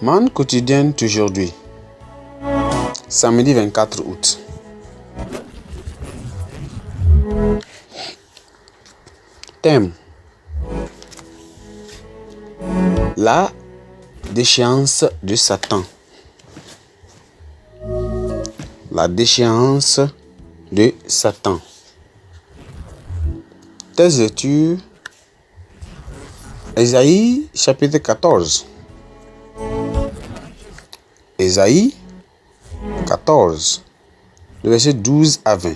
Manne quotidienne d'aujourd'hui, samedi 24 août. Thème: la déchéance de Satan. La déchéance de Satan. Thèse de lecture: Ésaïe chapitre 14. Ésaïe 14, le verset 12 à 20.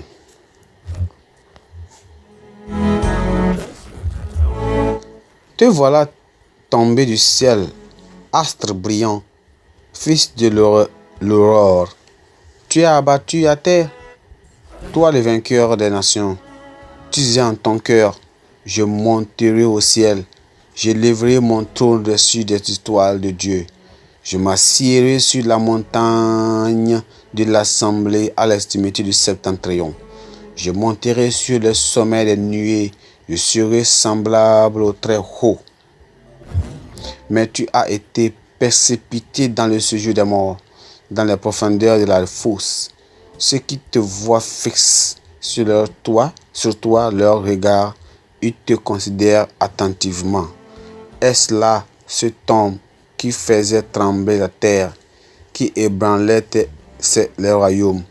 Te voilà tombé du ciel, astre brillant, fils de l'aurore. Tu es abattu à terre, toi le vainqueur des nations. Tu disais en ton cœur: je monterai au ciel, je lèverai mon trône dessus des étoiles de Dieu. Je m'assiérai sur la montagne de l'assemblée à l'extrémité du septentrion. Je monterai sur le sommet des nuées, je serai semblable au très haut. Mais tu as été précipité dans le séjour des morts, dans les profondeurs de la fosse. Ceux qui te voient fixes sur toi, leur regard, ils te considèrent attentivement. Est-ce là ce tombe qui faisait trembler la terre, qui ébranlait les royaumes,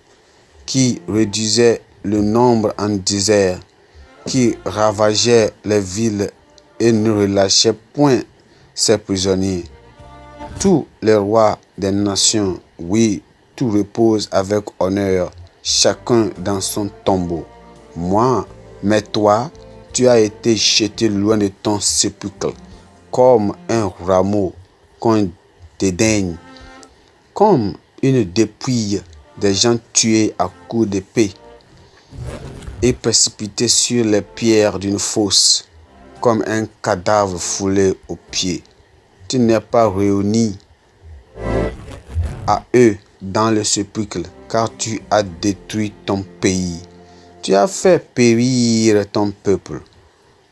qui réduisait le nombre en désert, qui ravageait les villes et ne relâchait point ses prisonniers? Tous les rois des nations, oui, tout repose avec honneur, chacun dans son tombeau. Mais toi, tu as été jeté loin de ton sépulcre, comme un rameau qu'on dédaigne, comme une dépouille des gens tués à coups d'épée et précipités sur les pierres d'une fosse, comme un cadavre foulé aux pieds. Tu n'es pas réuni à eux dans le sépulcre, car tu as détruit ton pays. Tu as fait périr ton peuple.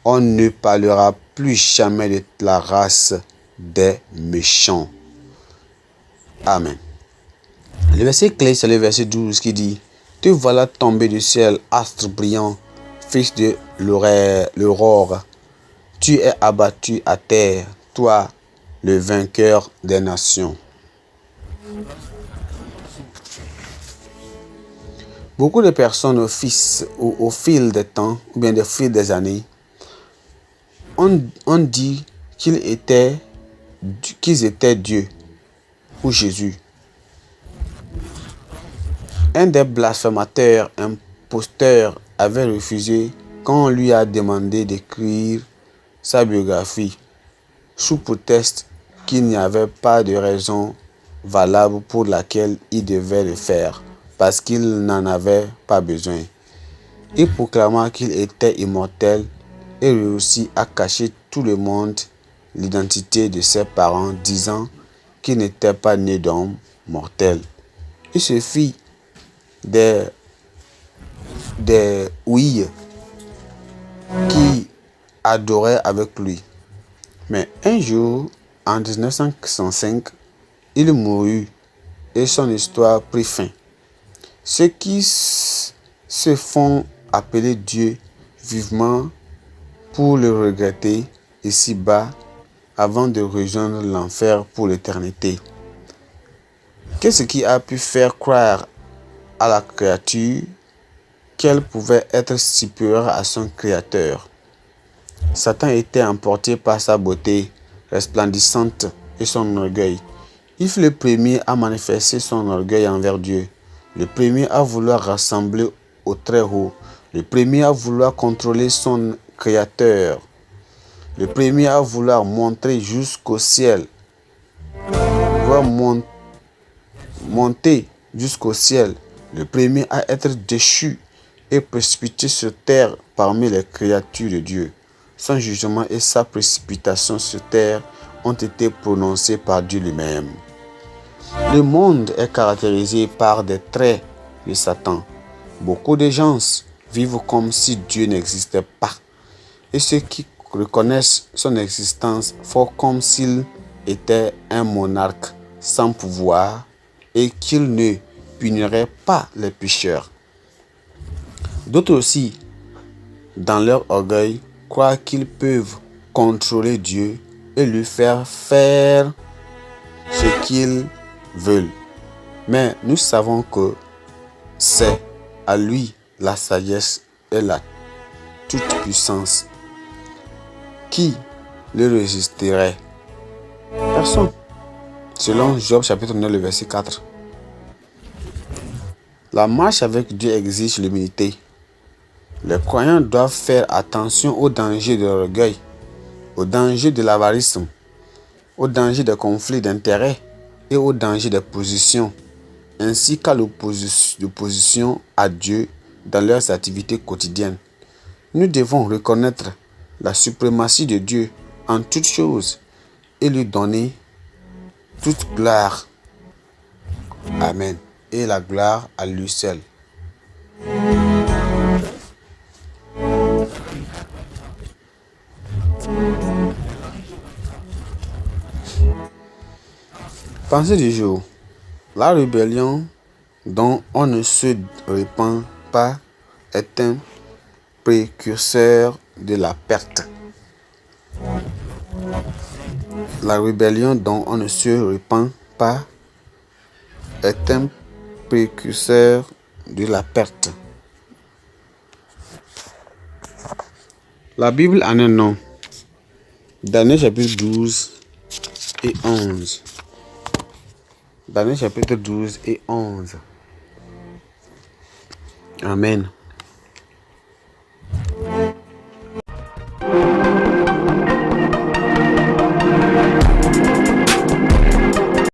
On ne parlera plus jamais de la race des méchants. Amen. Le verset clé, c'est le verset 12 qui dit: te voilà tombé du ciel, astre brillant, fils de l'aurore. Tu es abattu à terre, toi, le vainqueur des nations. Beaucoup de personnes au fil des temps, ou bien au fil des années, ont dit qu'ils étaient Dieu ou Jésus. Un des blasphémateurs, imposteurs, avait refusé quand on lui a demandé d'écrire sa biographie, sous prétexte qu'il n'y avait pas de raison valable pour laquelle il devait le faire, parce qu'il n'en avait pas besoin. Il proclama qu'il était immortel et réussit à cacher tout le monde l'identité de ses parents, disant qu'il n'était pas né d'homme mortel. Il se fit des ouïes qui adoraient avec lui. Mais un jour, en 1905, il mourut et son histoire prit fin. Ceux qui se font appeler Dieu vivement pour le regretter ici-bas avant de rejoindre l'enfer pour l'éternité. Qu'est-ce qui a pu faire croire à la créature qu'elle pouvait être supérieure à son créateur? Satan était emporté par sa beauté resplendissante et son orgueil. Il fut le premier à manifester son orgueil envers Dieu, le premier à vouloir rassembler au Très-Haut, le premier à vouloir contrôler son créateur, le premier à vouloir monter jusqu'au ciel, monter jusqu'au ciel, le premier à être déchu et précipité sur terre parmi les créatures de Dieu. Son jugement et sa précipitation sur terre ont été prononcés par Dieu lui-même. Le monde est caractérisé par des traits de Satan. Beaucoup de gens vivent comme si Dieu n'existait pas. Et ceux qui reconnaissent son existence font comme s'il était un monarque sans pouvoir et qu'il ne punirait pas les pécheurs. D'autres aussi, dans leur orgueil, croient qu'ils peuvent contrôler Dieu et lui faire faire ce qu'ils veulent. Mais nous savons que c'est à lui la sagesse et la toute-puissance. Qui le résisterait? Personne. Selon Job chapitre 9, le verset 4. La marche avec Dieu exige l'humilité. Les croyants doivent faire attention aux dangers de l'orgueil, aux dangers de l'avarice, aux dangers des conflits d'intérêts et aux dangers des positions, ainsi qu'à l'opposition à Dieu dans leurs activités quotidiennes. Nous devons reconnaître la suprématie de Dieu en toutes choses et lui donner toute gloire. Amen. Et la gloire à lui seul. Pensée du jour. La rébellion dont on ne se repent pas est un précurseur de la perte. La rébellion dont on ne se repent pas est un précurseur de la perte. La Bible en un nom. Daniel chapitre 12 et 11. Daniel chapitre 12 et 11. Amen.